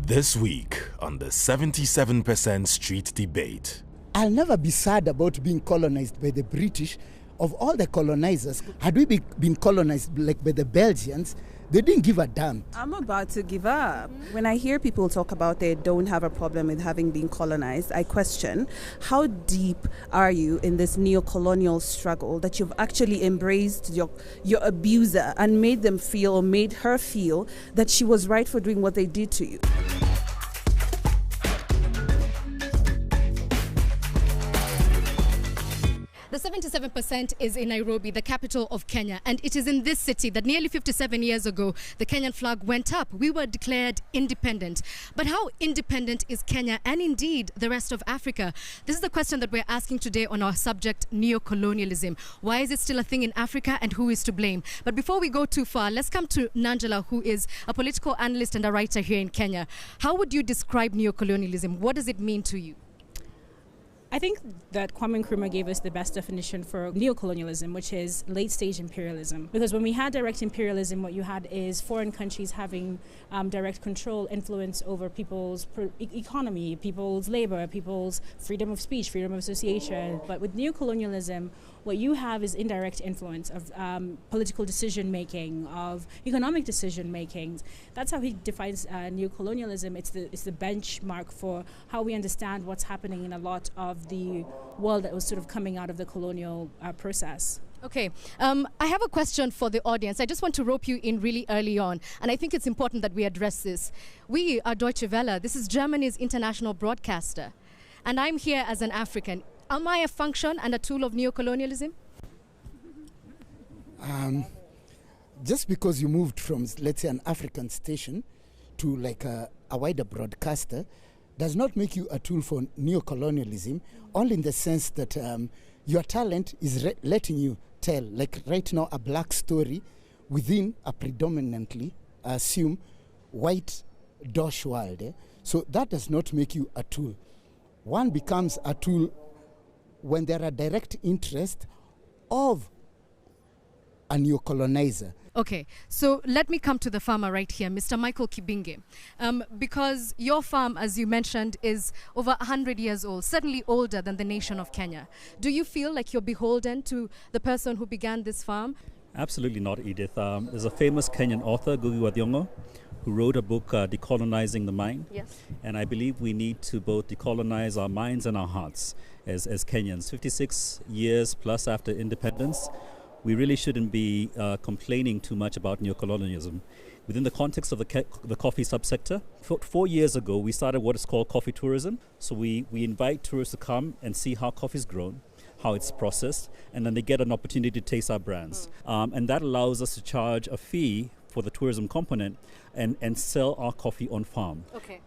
This week on the 77% Street Debate. I'll never be sad about being colonized by the British. Of all the colonizers, had we been colonized like by the Belgians, they didn't give a damn. I'm about to give up. When I hear people talk about they don't have a problem with having been colonized, I question how deep are you in this neo-colonial struggle that you've actually embraced your abuser and made her feel that she was right for doing what they did to you. The 77% is in Nairobi, the capital of Kenya, and it is in this city that nearly 57 years ago, the Kenyan flag went up. We were declared independent. But how independent is Kenya and indeed the rest of Africa? This is the question that we're asking today on our subject, neo-colonialism. Why is it still a thing in Africa and who is to blame? But before we go too far, let's come to Nanjala, who is a political analyst and a writer here in Kenya. How would you describe neo-colonialism? What does it mean to you? I think that Kwame Nkrumah gave us the best definition for neocolonialism, which is late-stage imperialism. Because when we had direct imperialism, what you had is foreign countries having direct control, influence over people's economy, people's labor, people's freedom of speech, freedom of association. But with neocolonialism, what you have is indirect influence of political decision-making, of economic decision-making. That's how he defines neocolonialism. It's the benchmark for how we understand what's happening in a lot of the world that was sort of coming out of the colonial process. Okay, I have a question for the audience. I just want to rope you in really early on, and I think it's important that we address this. We are Deutsche Welle. This is Germany's international broadcaster, and I'm here as an African. Am I a function and a tool of neocolonialism? Just because you moved from, let's say, an African station to like a wider broadcaster does not make you a tool for neocolonialism, only in the sense that your talent is letting you tell, like right now, a black story within a predominantly, assume, white dosh world. So that does not make you a tool. One becomes a tool when there are direct interest of a neocolonizer. Okay, so let me come to the farmer right here, Mr. Michael Kibinge. Because your farm, as you mentioned, is over 100 years old, certainly older than the nation of Kenya. Do you feel like you're beholden to the person who began this farm? Absolutely not, Edith. There's a famous Kenyan author, Ngugi wa Thiong'o, who wrote a book, Decolonizing the Mind. Yes. And I believe we need to both decolonize our minds and our hearts as Kenyans. 56 years plus after independence, we really shouldn't be complaining too much about neocolonialism. Within the context of the coffee subsector, 4 years ago, we started what is called coffee tourism. So we invite tourists to come and see how coffee is grown, how it's processed, and then they get an opportunity to taste our brands. And that allows us to charge a fee for the tourism component and sell our coffee on farm. Okay.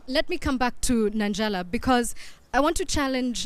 Let me come back to Nanjala, because I want to challenge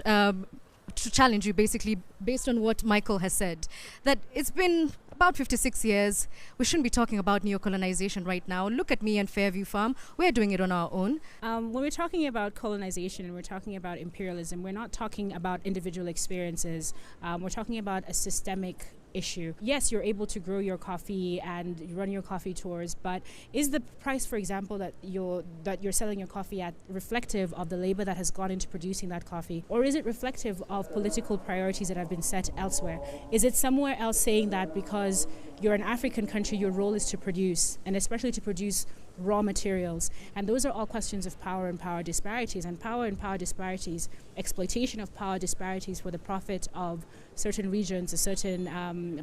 you basically based on what Michael has said, that it's been about 56 years. We shouldn't be talking about neocolonization right now. Look at me and Fairview Farm. We're doing it on our own. When we're talking about colonization and we're talking about imperialism, we're not talking about individual experiences. We're talking about a systemic issue. Yes, you're able to grow your coffee and you run your coffee tours, but is the price, for example, that you're selling your coffee at reflective of the labor that has gone into producing that coffee, or is it reflective of political priorities that have been set elsewhere? Is it somewhere else saying that because you're an African country, your role is to produce, and especially to produce raw materials? And those are all questions of power and power disparities, and power disparities, exploitation of power disparities for the profit of certain regions, certain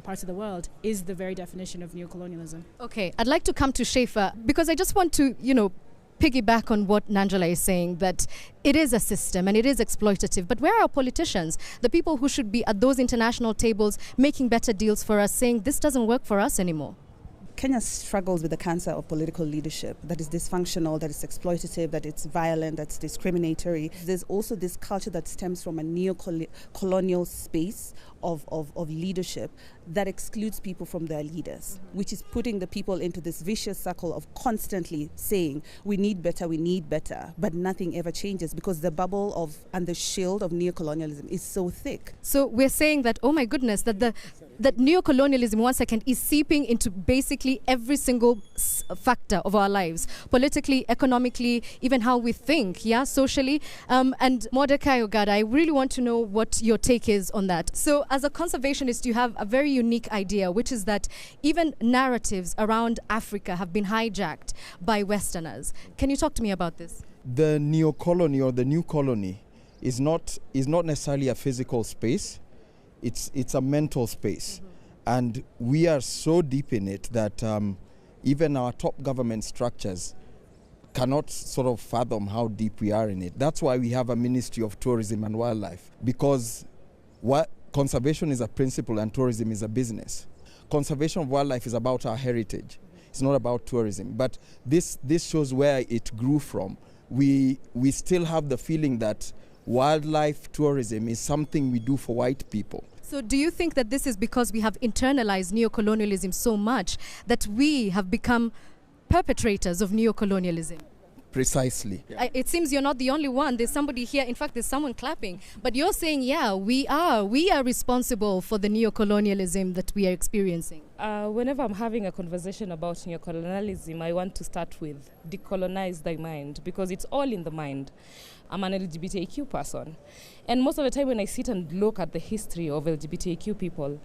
parts of the world, is the very definition of neocolonialism. Okay, I'd like to come to Schaefer, because I just want to, piggyback on what Nanjala is saying, that it is a system and it is exploitative. But where are our politicians, the people who should be at those international tables making better deals for us, saying this doesn't work for us anymore? Kenya struggles with the cancer of political leadership that is dysfunctional, that is exploitative, that it's violent, that's discriminatory. There's also this culture that stems from a neo-colonial space of leadership that excludes people from their leaders, which is putting the people into this vicious circle of constantly saying, we need better, but nothing ever changes because the bubble and the shield of neocolonialism is so thick. So we're saying that, oh my goodness, that that neocolonialism, one second, is seeping into basically every single factor of our lives, politically, economically, even how we think, socially. And Mordecai Ogada, I really want to know what your take is on that. So as a conservationist, you have a very unique idea, which is that even narratives around Africa have been hijacked by Westerners. Can you talk to me about this? The neo-colony or the new colony is not necessarily a physical space. It's a mental space. And we are so deep in it that even our top government structures cannot sort of fathom how deep we are in it. That's why we have a Ministry of Tourism and Wildlife, because conservation is a principle and tourism is a business. Conservation of wildlife is about our heritage. It's not about tourism. But this shows where it grew from. We still have the feeling that wildlife tourism is something we do for white people. So do you think that this is because we have internalized neocolonialism so much that we have become perpetrators of neocolonialism? Precisely. It seems you're not the only one. There's somebody here. In fact, there's someone clapping. But you're saying, we are responsible for the neocolonialism that we are experiencing. Whenever I'm having a conversation about neocolonialism, I want to start with decolonize thy mind, because it's all in the mind. I'm an LGBTQ person. And most of the time when I sit and look at the history of LGBTQ people,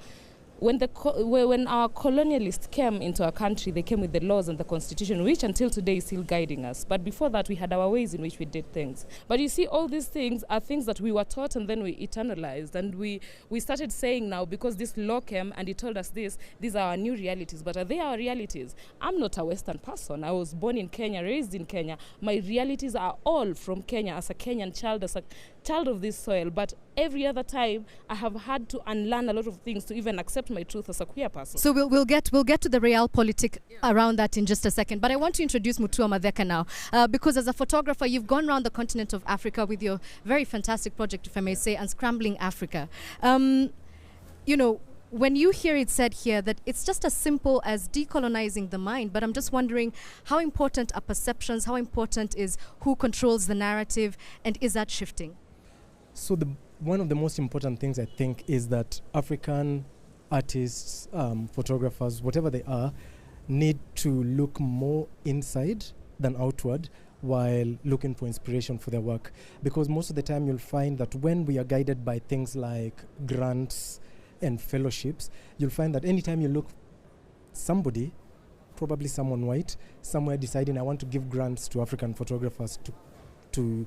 when our colonialists came into our country, they came with the laws and the constitution, which until today is still guiding us. But before that, we had our ways in which we did things. But you see, all these things are things that we were taught and then we internalized. And we started saying now, because this law came and it told us this, these are our new realities. But are they our realities? I'm not a Western person. I was born in Kenya, raised in Kenya. My realities are all from Kenya as a Kenyan child, as a child of this soil. But every other time, I have had to unlearn a lot of things to even accept my truth as a queer person. So we'll get to the realpolitik around that in just a second. But I want to introduce Mutua Madheka now, because as a photographer, you've gone around the continent of Africa with your very fantastic project, if I may say, Unscrambling Africa. When you hear it said here that it's just as simple as decolonizing the mind, but I'm just wondering how important are perceptions, how important is who controls the narrative, and is that shifting? So one of the most important things, I think, is that African artists, photographers, whatever they are, need to look more inside than outward while looking for inspiration for their work. Because most of the time you'll find that when we are guided by things like grants and fellowships, you'll find that anytime you look somebody, probably someone white, somewhere deciding I want to give grants to African photographers to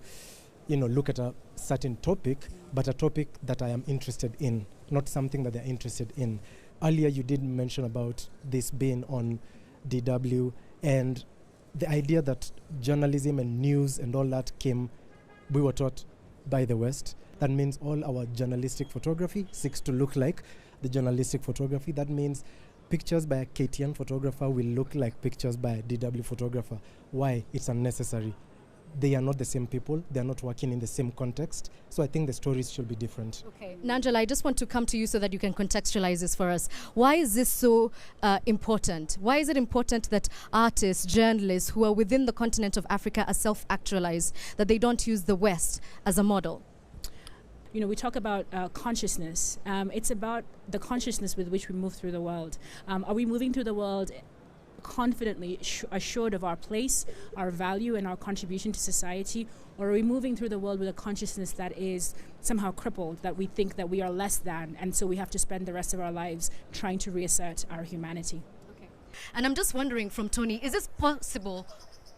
look at a certain topic, but a topic that I am interested in, not something that they're interested in. Earlier you did mention about this being on DW, and the idea that journalism and news and all that we were taught by the West. That means all our journalistic photography seeks to look like the journalistic photography. That means pictures by a KTN photographer will look like pictures by a DW photographer. Why? It's unnecessary. They are not the same people. They are not working in the same context. So I think the stories should be different. Okay. Nanjala, I just want to come to you so that you can contextualize this for us. Why is this so important? Why is it important that artists, journalists who are within the continent of Africa are self-actualized, that they don't use the West as a model? We talk about consciousness. It's about the consciousness with which we move through the world. Are we moving through the world confidently assured of our place, our value, and our contribution to society? Or are we moving through the world with a consciousness that is somehow crippled, that we think that we are less than, and so we have to spend the rest of our lives trying to reassert our humanity? Okay. And I'm just wondering from Tony, is this possible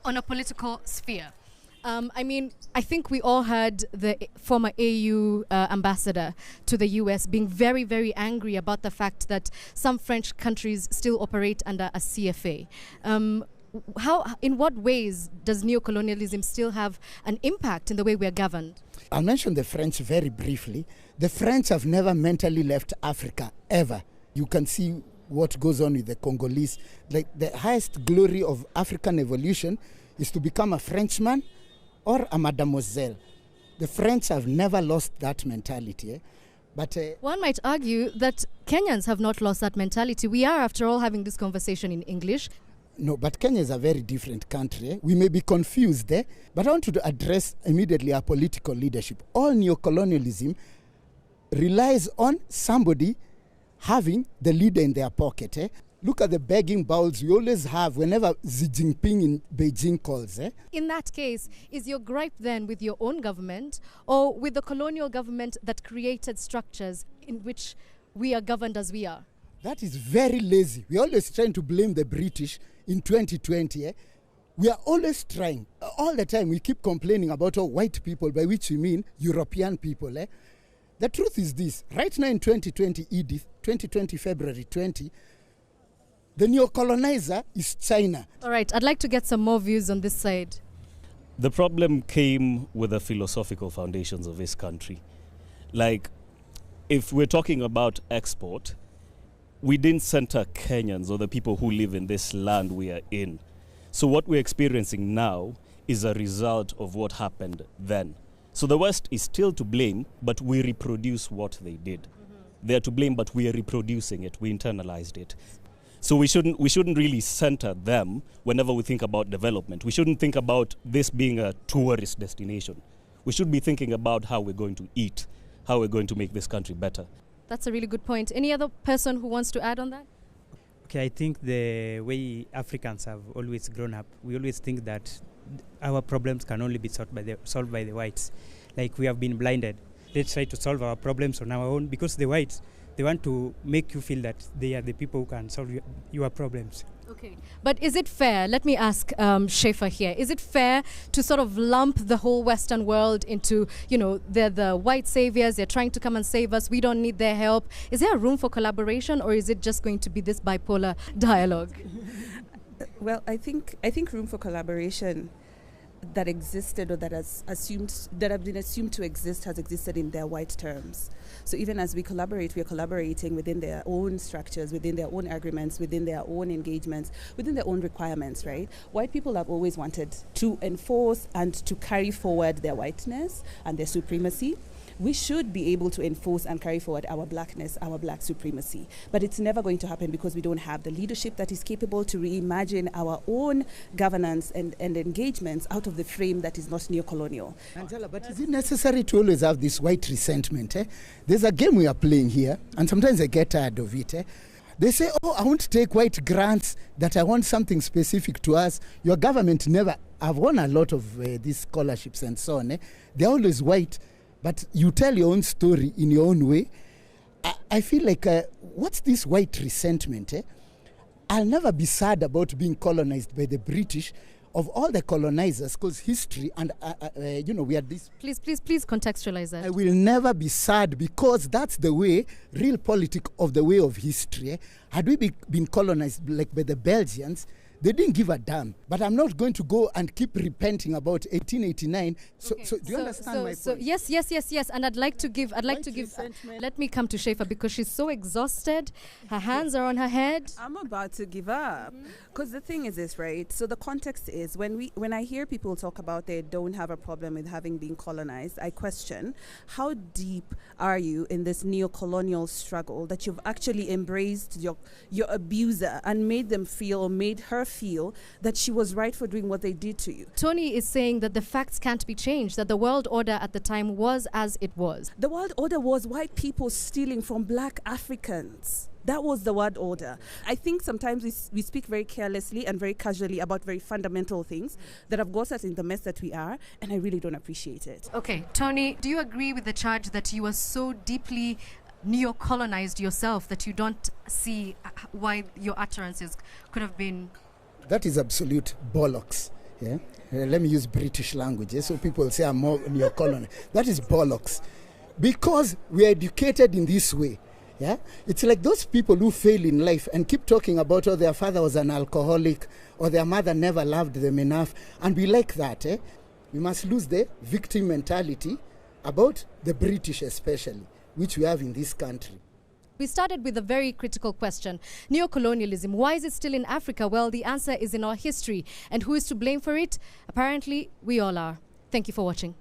on a political sphere? I think we all heard the former AU ambassador to the US being very, very angry about the fact that some French countries still operate under a CFA. In what ways does neocolonialism still have an impact in the way we are governed? I'll mention the French very briefly. The French have never mentally left Africa, ever. You can see what goes on with the Congolese. Like, the highest glory of African evolution is to become a Frenchman or a mademoiselle. The French have never lost that mentality. But one might argue that Kenyans have not lost that mentality. We are, after all, having this conversation in English. No, but Kenya is a very different country. We may be confused there, but I want to address immediately our political leadership. All neocolonialism relies on somebody having the leader in their pocket. Look at the begging bowls we always have whenever Xi Jinping in Beijing calls. In that case, is your gripe then with your own government or with the colonial government that created structures in which we are governed as we are? That is very lazy. We're always trying to blame the British in 2020. We are always trying. All the time we keep complaining about all white people, by which we mean European people. The truth is this. Right now in 2020, Edith, 2020 February 20, the neo-colonizer is China. All right, I'd like to get some more views on this side. The problem came with the philosophical foundations of this country. Like, if we're talking about export, we didn't center Kenyans or the people who live in this land we are in. So what we're experiencing now is a result of what happened then. So the West is still to blame, but we reproduce what they did. They're to blame, but we are reproducing it. We internalized it. So we shouldn't really center them whenever we think about development. We shouldn't think about this being a tourist destination. We should be thinking about how we're going to eat, how we're going to make this country better. That's a really good point. Any other person who wants to add on that? Okay, I think the way Africans have always grown up, we always think that our problems can only be solved by the whites. Like, we have been blinded. Let's try to solve our problems on our own, because the whites, they want to make you feel that they are the people who can solve your problems. Okay, but is it fair, let me ask Schaefer here, is it fair to sort of lump the whole Western world into, they're the white saviors, they're trying to come and save us, we don't need their help? Is there a room for collaboration, or is it just going to be this bipolar dialogue? Well, I think room for collaboration that existed or that have been assumed to exist has existed in their white terms. So even as we collaborate, we are collaborating within their own structures, within their own agreements, within their own engagements, within their own requirements, right? White people have always wanted to enforce and to carry forward their whiteness and their supremacy. We should be able to enforce and carry forward our blackness, our black supremacy. But it's never going to happen because we don't have the leadership that is capable to reimagine our own governance and engagements out of the frame that is not neo-colonial. Angela, but is it necessary to always have this white resentment? There's a game we are playing here, and sometimes I get tired of it. They say, I want to take white grants, that I want something specific to us. Your government never, I've won a lot of these scholarships and so on. They're always white. But you tell your own story in your own way. I feel like, what's this white resentment? I'll never be sad about being colonized by the British, of all the colonizers, because history and, we had this. Please contextualize that. I will never be sad, because that's the way, real politics of the way of history. Had we been colonized like by the Belgians, they didn't give a damn. But I'm not going to go and keep repenting about 1889. So do you understand my point? Yes. And I'd like to give, let me come to Schaefer, because she's so exhausted. Her hands are on her head. I'm about to give up. Because the thing is this, right? So the context is, when I hear people talk about they don't have a problem with having been colonized, I question, how deep are you in this neo-colonial struggle that you've actually embraced your abuser and made her feel that she was right for doing what they did to you? Tony is saying that the facts can't be changed, that the world order at the time was as it was. The world order was white people stealing from black Africans. That was the world order. I think sometimes we speak very carelessly and very casually about very fundamental things that have got us in the mess that we are, and I really don't appreciate it. Okay, Tony, do you agree with the charge that you are so deeply neo-colonized yourself that you don't see why your utterances could have been? That is absolute bollocks. Yeah, let me use British language, so people say I'm more neo-colonized. That is bollocks, because we are educated in this way. Yeah, it's like those people who fail in life and keep talking about, their father was an alcoholic or their mother never loved them enough, and we like that. We must lose the victim mentality about the British especially, which we have in this country. We started with a very critical question. Neo-colonialism, why is it still in Africa? Well, the answer is in our history. And who is to blame for it? Apparently, we all are. Thank you for watching.